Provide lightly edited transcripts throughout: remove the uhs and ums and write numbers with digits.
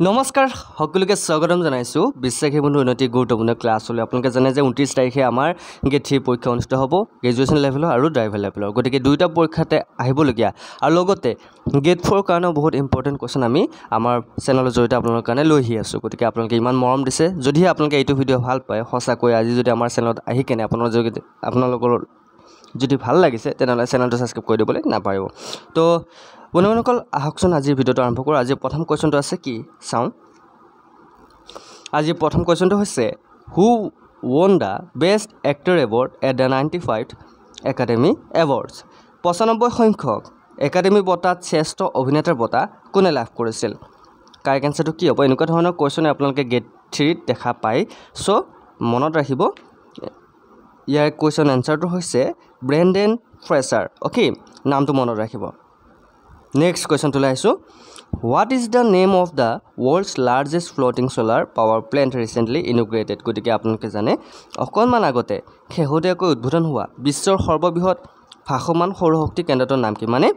নমস্কাৰ সকলোকে স্বাগতম জনাইছো বিশ্বাসী বন্ধু উন্নতি গুৰুত্বপূৰ্ণ ক্লাছলৈ আপোনালোকে জানে যে 29 তাৰিখে আমাৰ গেট 3 পৰীক্ষা অনুষ্ঠিত হ'ব গ্ৰেজুৱেচন লেভেলৰ আৰু ড্ৰাইভাৰ লেভেলৰ গতিকে দুইটা পৰীক্ষাতে আহিবলগীয়া আৰু লগতে গেট 4 কাৰণে বহুত ইম্পৰ্টেন্ট কোৱেশ্চন আমি আমাৰ চেনেলৰ জৰিয়তে আপোনালোকৰ কাৰণে লৈ আহি আছো গতিকে আপোনালোকে ইমান মৰম দিছে যদি আপোনালোকে এইটো ভিডিও ভাল পায় সঁচাকৈ আজি যদি আমাৰ চেনেলত আহি কেনে আপোনালোকৰ যদি ভাল লাগিছে তেনেহলে চেনেলটো সাবস্ক্ৰাইব কৰি দিবলৈ নাপাৰিব তো বন্ধুসকল আহকচোন আজিৰ ভিডিওটো আৰম্ভ কৰোঁ আজি প্ৰথম কোৱেশ্চনটো আছে কি চাওঁ আজি প্ৰথম কোৱেশ্চনটো হৈছে হু won the best actor award at the 95th Academy Awards 95 সংখ্যক একাডেমি বঁটাত শ্ৰেষ্ঠ অভিনেতাৰ বঁটা কোনে লাভ কৰিছিল কাৰেক্ট আনসাৰটো কি হ'ব এনেকুৱা ধৰণৰ কোৱেশ্চন আপোনালোকে গেট 3 দেখা পায় সো মনত ৰাখিব ইয়াৰ কোৱেশ্চন আনসাৰটো হৈছে ব্ৰেন্ডন ফ্ৰেচাৰ ওকে নামটো মনত ৰাখিব Next question to laisu What is the name of the world's largest floating solar power plant recently inaugurated গটিকে আপোনালোকে জানে অকনমান আগতে খেহদিয়াকৈ উদ্বোধন হোৱা বিশ্বৰ সৰ্ববৃহৎ ভাসমান সৌৰ শক্তি কেন্দ্ৰটোৰ নাম কি মানে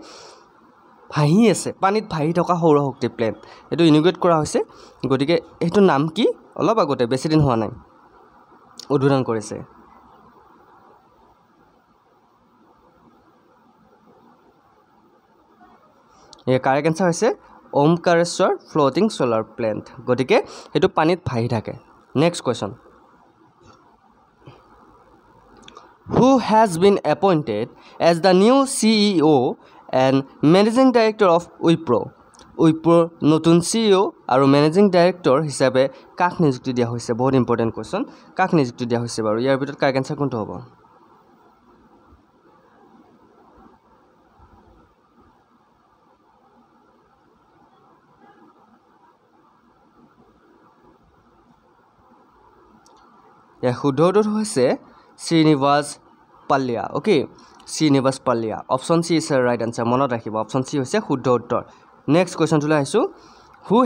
ভাহি আছে পানীত ভাহি থকা সৌৰ শক্তি প্লেন্ট এটো ইনোগ্ৰেট কৰা হৈছে গটিকে এটো নাম কি অলপ আগতে বেছি দিন হোৱা নাই উদ্বোধন কৰিছে এই কাৰেক্ট আনসাৰ হৈছে ওমকাৰেশ্বৰ ফ্লোটিং সোলাৰ প্লেন্ট গটিকে এটো পানীত ভাহি থাকে next question Who has been appointed as the new CEO and managing director of Wipro Wipro নতুন CEO আৰু managing director হিচাপে কাক নিযুক্তি দিয়া হৈছে বহুত ইম্পৰ্টেন্ট কোৱেশ্চন কাক নিযুক্তি দিয়া হৈছে বাৰু ইয়াৰ ভিতৰত কাৰেক্ট আনসাৰ কোনটো হ'ব या শুদ্ধটো হৈছে Srinivas Palliya okay Srinivas Palliya option C is right answer মনত ৰাখিব অপচন সি হৈছে শুদ্ধ উত্তৰ নেক্সট কোৱেশ্চন লৈ আহিছো who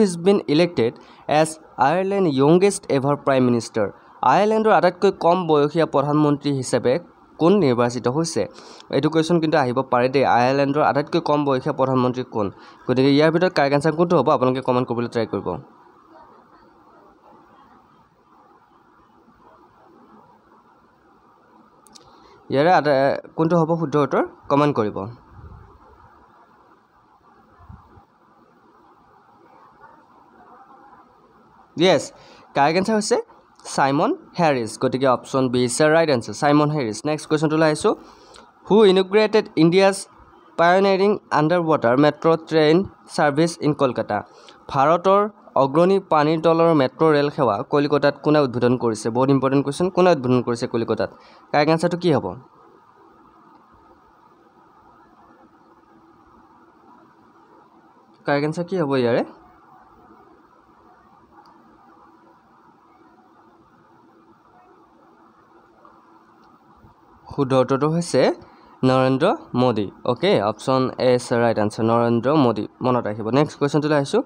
has been elected as Ireland youngest ever prime minister আয়াৰলেণ্ডৰ আটাইতকৈ কম বয়সীয়া প্ৰধানমন্ত্ৰী হিচাপে কোন নিৰ্বাচিত হৈছে এটো কোৱেশ্চন কিন্তু আহিব পাৰে দে আয়াৰলেণ্ডৰ আটাইতকৈ কম বয়সীয়া প্ৰধানমন্ত্ৰী কোন গতিকে ইয়াৰ ভিতৰত কাৰেক্ট আনসাৰ কোনটো হ'ব আপোনালোকে কমেন্ট কৰিবলৈ ট্ৰাই কৰিব ইয়াৰে কোনটো হ'ব শুদ্ধ উত্তৰ কমেন্ট কৰিব yes কাৰেক্ট আনসাৰ হৈছে সাইমন হ্যাৰিছ গটিকে option B is right answer Simon Harris next question টু লাইছো who inaugurated India's pioneering underwater metro train service in Kolkata ভাৰতৰ অগ্ৰণী পানীৰ তলৰ মেট্ৰো ৰেল সেৱা কলিকতাত কোনে উদ্বোধন কৰিছে বহুত ইম্পৰ্টেন্ট কোৱেশ্চন কোনে উদ্বোধন কৰিছে কলিকতাত কাৰেক্ট আনসাৰটো কি হ'ব কাৰেক্ট আনসাৰ কি হ'ব ইয়াৰে শুদ্ধ উত্তৰটো হৈছে Narendra Modi okay option A is right answer Narendra Modi মনত ৰাখিব নেক্সট কোৱেশ্চন লৈ আহিছো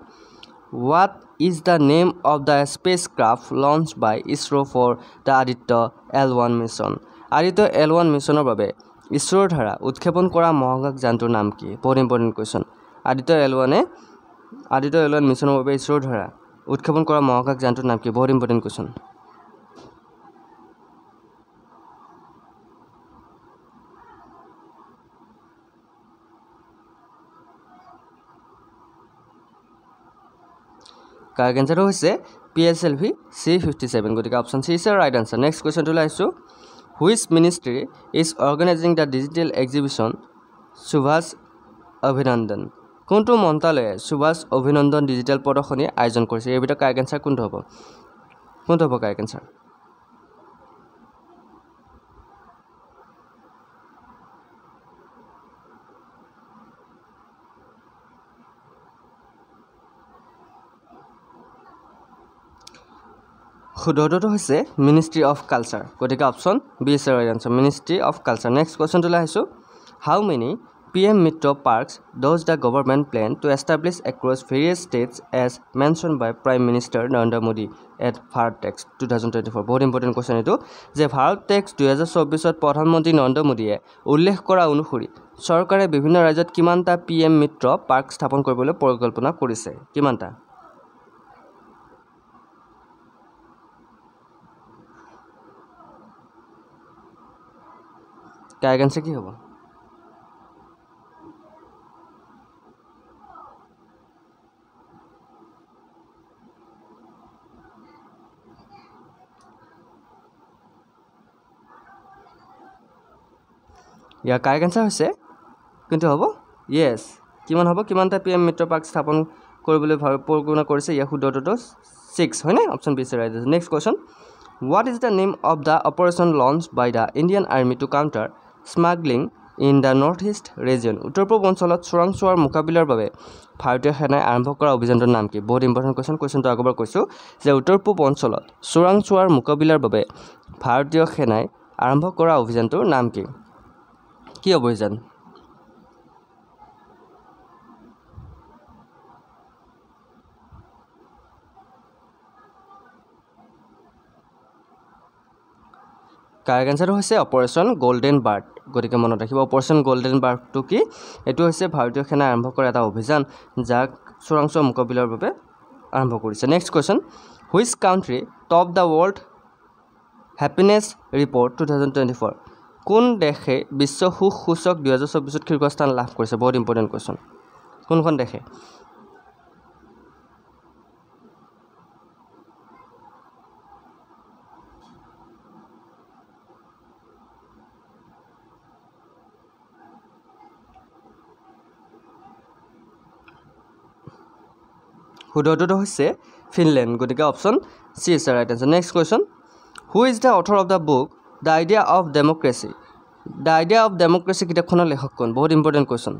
What is the name of the spacecraft launched by ISRO for the Aditya L1 mission? Aditya L1 missionৰ বাবে ইছৰোৰ দ্বাৰা উৎক্ষেপণ কৰা মহাকাশ যানটোৰ নাম কি বহুত ইম্পৰ্টেন্ট কোৱেশ্চন Aditya L1 মিছনৰ বাবে ইছৰোৰ দ্বাৰা উৎক্ষেপণ কৰা মহাকাশ যানটোৰ নাম কি বহুত ইম্পৰ্টেন্ট কোৱেশ্চন কাৰেক্ট আনসাৰ হৈছে PSLV C57 গটিকে option C is right answer next question টু লাইছো Which ministry is organizing the digital exhibition Subhash অভিনন্দন কোনটো মন্ত্ৰালয়ে সুভাষ অভিনন্দন ডিজিটেল প্ৰদৰ্শনী আয়োজন কৰিছে এই ভিতৰত কাৰেক্ট আনসাৰ কোনটো হ'ব কাৰেক্ট আনসাৰ শুদ্ধটো হৈছে মিনিষ্ট্ৰি অফ কালচাৰ গটিকে option B is right answer ministry of culture next question টু লাইছো How many PM Mitra Parks, those the government plan to establish across various states as mentioned by Prime Minister Narendra Modi at Bharat Tax 2024. Very important question ito. যে Bharat Tax 2024 প্ৰধানমন্ত্ৰী নৰেন্দ্ৰ মোদীয়ে উল্লেখ কৰা অনুসৰি চৰকাৰে বিভিন্ন ৰাজ্যত কিমানটা PM Mitra Park স্থাপন কৰিবলৈ পৰিকল্পনা কৰিছে কিমানটা কাৰেক্ট আনসাৰ কি হ'ব ইয়াৰ কাৰেক্ট আনসাৰ হৈছে কিন্তু হ'ব yes কিমান হ'ব কিমানটা PM Mitra Park স্থাপন কৰিবলৈ পৰিকল্পনা কৰিছে ইয়াৰ শুদ্ধটো 6 হয় না option B is right next question what is the name of the operation launched by the Indian Army to counter smuggling in the northeast region উত্তৰ পূব অঞ্চলত চোৰাংচোৱাৰ মোকাবিলাৰ বাবে ভাৰতীয় সেনাই আৰম্ভ কৰা অভিযানৰ নাম কি বহুত ইম্পৰ্টেন্ট কোৱেশ্চনটো আগৰবাৰ কৈছো যে উত্তৰ পূব অঞ্চলত চোৰাংচোৱাৰ মোকাবিলাৰ বাবে ভাৰতীয় সেনাই আৰম্ভ কৰা অভিযানটোৰ নাম কি অভিযান কাৰেক্ট আনসাৰ হৈছে অপাৰেশন গোল্ডেন বাৰ্ড গতিকে মনত ৰাখিব অপাৰেশন গোল্ডেন বাৰ্ডটো কি এটো হৈছে ভাৰতীয় সেনা আৰম্ভ কৰা এটা অভিযান যাক চোৰাংচোৱা মোকাবিলাৰ বাবে আৰম্ভ কৰিছে next question which country top the world happiness report 2024 কোন দেশে বিশ্ব সুখ সূচক 2024 শীৰ্ষস্থান লাভ কৰিছে বহুত ইম্পৰ্টেন্ট কোৱেশ্চন কোনখন দেশে শুদ্ধটো হৈছে ফিনল্যান্ড গতিকে option C is right answer next question who is the author of the book the idea of democracy কিতাপখনৰ লেখক কোন বহুত ইম্পৰ্টেন্ট কোৱেশ্চন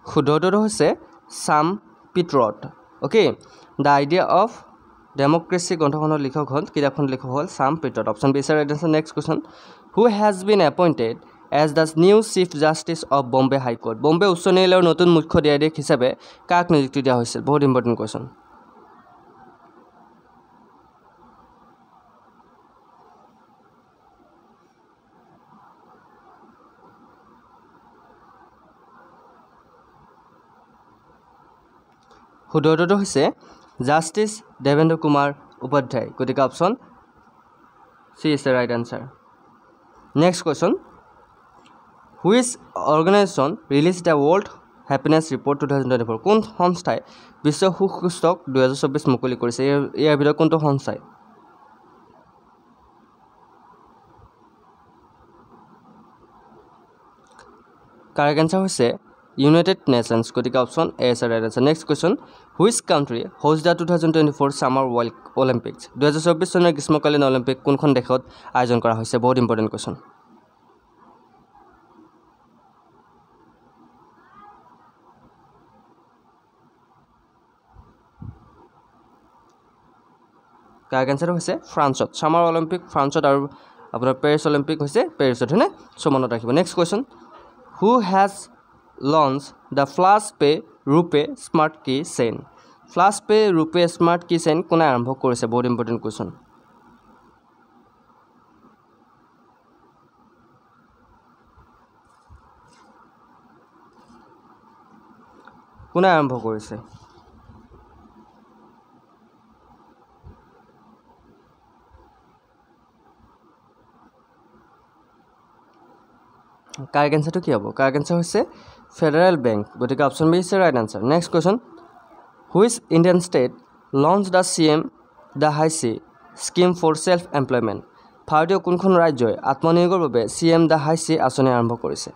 শুদ্ধটো হৈছে Sam Pitroda okay the idea of democracy গ্ৰন্থখনৰ লেখক হ'ল কিতাপখনৰ লেখক হ'ল Sam Pitroda option B is right answer next question who has been appointed as the new chief justice of Bombay High Court Bombay উচ্চ ন্যায়ালয়ৰ নতুন মুখ্য ন্যায়াধীশ হিচাপে কাক নিযুক্তি দিয়া হৈছিল বহুত ইম্পৰ্টেন্ট কোৱেশ্চন শুদ্ধটো হৈছে জাস্টিস দেবেন্দ্ৰ কুমাৰ উপাধ্যায় গতিকে option C is the right answer next question Which organization released the World Happiness Report 2024 কোন সংস্থাই বিশ্ব সুখ সূচক 2024 মুকলি কৰিছে ইয়াৰ ভিতৰত কোনটো সংস্থাই কাৰেক্ট আনসাৰ হৈছে ইউনাইটেড নেশনস গতিকে option A is right answer next question which country host the 2024 summer world Olympics 2024 চনৰ গ্ৰীষ্মকালীন অলিম্পিক কোনখন দেশত আয়োজন কৰা হৈছে বহুত ইম্পৰ্টেন্ট কোৱেশ্চন কাৰেক্ট আনসাৰ হৈছে ফ্ৰান্সত সামাৰ অলিম্পিক ফ্ৰান্সত আৰু আপোনাৰ পেৰিছ অলিম্পিক হৈছে পেৰিছত হয়নে সো মনত ৰাখিব next question who has launch the flash pay RuPay smart key chain flash pay RuPay smart key chain কোনে আৰম্ভ কৰিছে বহুত ইম্পৰ্টেন্ট কোৱেশ্চন কোনে আৰম্ভ কৰিছে কারেক্ট আনসারটো কি হ'ব কারেক্ট আনসার হৈছে ফেডারেল ব্যাংক গতিকে option B is the right answer next question which Indian state launch the CM the হাইসি স্কিম ফর সেলফ এমপ্লয়মেন্ট ভাৰতীয় কোনখন ৰাজ্যই আত্মনিয়োগৰ বাবে CM দ্য হাইসি আঁচনি আৰম্ভ কৰিছে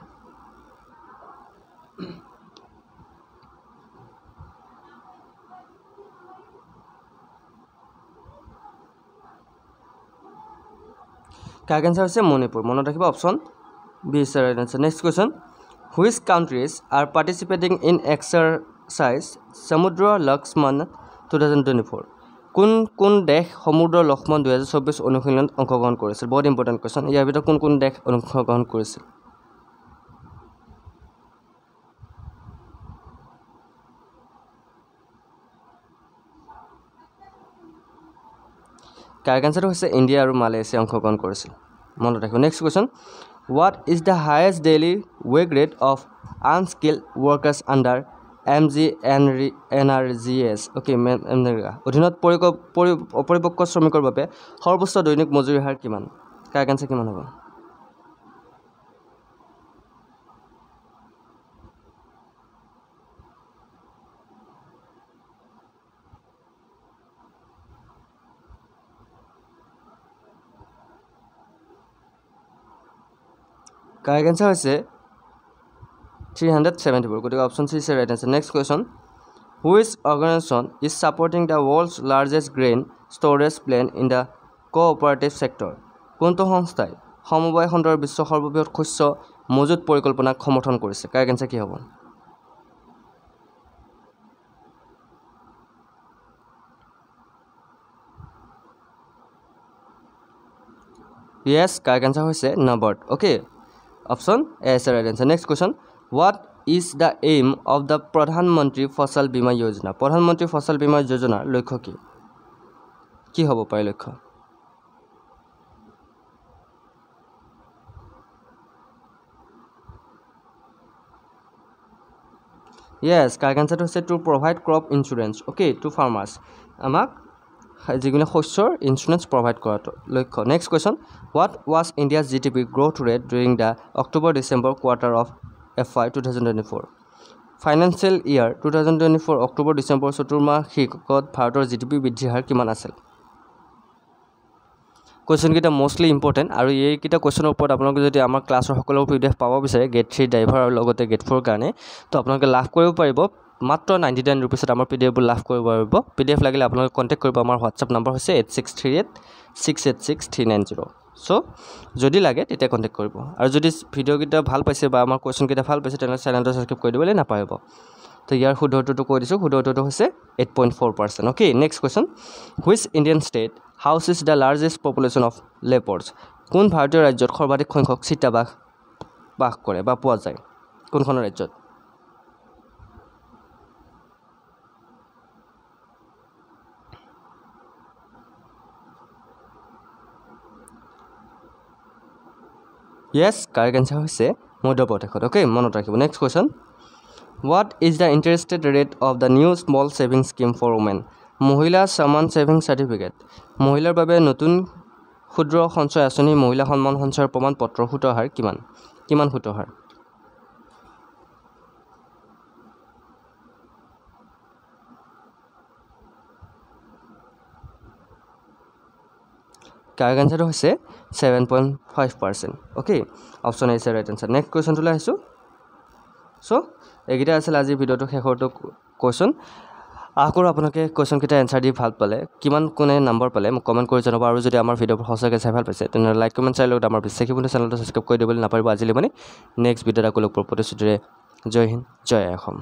কাৰেক্ট আনসাৰ হৈছে মণিপুৰ মনত ৰাখিব option B is the right answer. Next question. Which countries are participating in exercise Samudra Lakshman 2024 কোন দেশ সমুদ্ৰ লক্ষ্মণ 2024 অনুশীলনত অংশগ্ৰহণ কৰিছিল বহুত ইম্পৰ্টেন্ট কোৱেশ্চন ইয়াৰ ভিতৰত কোন দেশ অংশগ্ৰহণ কৰিছিল কাৰেক্ট আনসাৰ হৈছে ইন্ডিয়া আৰু মালয়েছিয়া অংশগ্ৰহণ কৰিছিল মনত ৰাখিব next question what is the highest daily wage rate of unskilled workers under MGNRGS okay অধীনত অপৰিপক্ক শ্ৰমিকৰ বাবে সৰ্বোচ্চ দৈনিক মজুৰি হাৰ কিমান কাৰেক্ট আনসাৰ কিমান হ'ব Correct answer is 374. Good option C is right answer. Next question. Which organization is supporting the world's largest grain storage plant in the cooperative sector? কোনটো সংস্থাই সমবায় খণ্ডৰ বিশ্ব সৰ্ববৃহৎ শস্য মজুত পৰিকল্পনাক সমৰ্থন কৰিছে কাৰেক্ট আনসাৰ কি হ'ব Yes, correct answer is NABARD. Okay. Option A is the right answer. Next question. What is the aim of the Pradhan Mantri Fasal Bima Yojana? Pradhan Mantri Fasal Bima Yojana লক্ষ্য কি? কি হ'ব পাৰে লক্ষ্য? Yes, correct answer হৈছে to provide crop insurance. Okay, to farmers. আমাক যিগুলো শস্যৰ insurance provide কৰাটো লক্ষ্য next question what was India's GDP growth rate during the October-December quarter of FY 2024 financial year 2024 October-December চতুৰ্মাসিকত ভাৰতৰ GDP বৃদ্ধিৰ হাৰ কিমান আছিল কোৱেশ্চন কিটা মোস্টলি ইম্পৰ্টেন্ট আৰু এই কিটা কোৱেশ্চনৰ ওপৰত আপোনালোকে যদি আমাৰ ক্লাছৰ সকলো PDF পাব বিচাৰে গেট 3 ড্ৰাইভাৰ আৰু লগতে গেট 4 কাৰণে তো আপোনালোকে লাভ কৰিব পাৰিব মাত্ৰ 99 रुपीसত আমাৰ PDF বোৰ লাভ কৰিব পাৰিব PDF লাগিলে আপোনালোকে কন্টাক্ট কৰিব আমাৰ WhatsApp নম্বৰ হৈছে 8638686390 সো যদি লাগে তেতিয়া কন্টাক্ট কৰিব আৰু যদি ভিডিও কিটা ভাল পাইছে বা আমাৰ কোৱেশ্চন কিটা ভাল পাইছে তেনে চেনেলটো সাবস্ক্ৰাইব কৰি দিবলৈ নাপাৰিব তো ইয়াৰ শুদ্ধটো কৈ দিছো শুদ্ধটো হৈছে 8.4% okay next question which Indian state houses the largest population of leopards কোন ভাৰতীয় ৰাজ্যত সৰ্বাধিক সংখ্যক চিতাবাঘ বাস কৰে বা পোৱা যায় কোনখন ৰাজ্যত Yes, correct answer is Madhya Pradesh. Okay, monot rakhibo. Next question. What is the interest rate of the new small savings scheme for women? Mohila Saman Saving Certificate. Mohilar babe notun khudro সঞ্চয় আঁচনি মহিলা সন্মান সঞ্চয়ৰ প্ৰমাণ পত্ৰ সুতৰ হাৰ কিমান সুতৰ হাৰ Correct answer হৈছে 7.5%. Okay, option A is the right answer. Next question to laisu. So, egita asal আজি ভিডিওটো শেষৰটো কোৱেশ্চন আকৰো আপোনাকে কোৱেশ্চন কিটা আনসাৰ দি ভাল পালে কিমান কোনে নম্বৰ পালে মোক কমেন্ট কৰি জনাব আৰু যদি আমাৰ ভিডিও সঁচাকৈ চাই ভাল পাইছে তেনে লাইক কমেন্ট চাই লগত আমাৰ বিশ্বাসী বন্ধু চেনেলটো সাবস্ক্ৰাইব কৰি দিবলৈ নাপাৰিব আজিলৈ মানে নেক্সট ভিডিওত আকৌ লগ পাম প্ৰতিশ্ৰুতিৰে জয় হিন্দ জয় অসম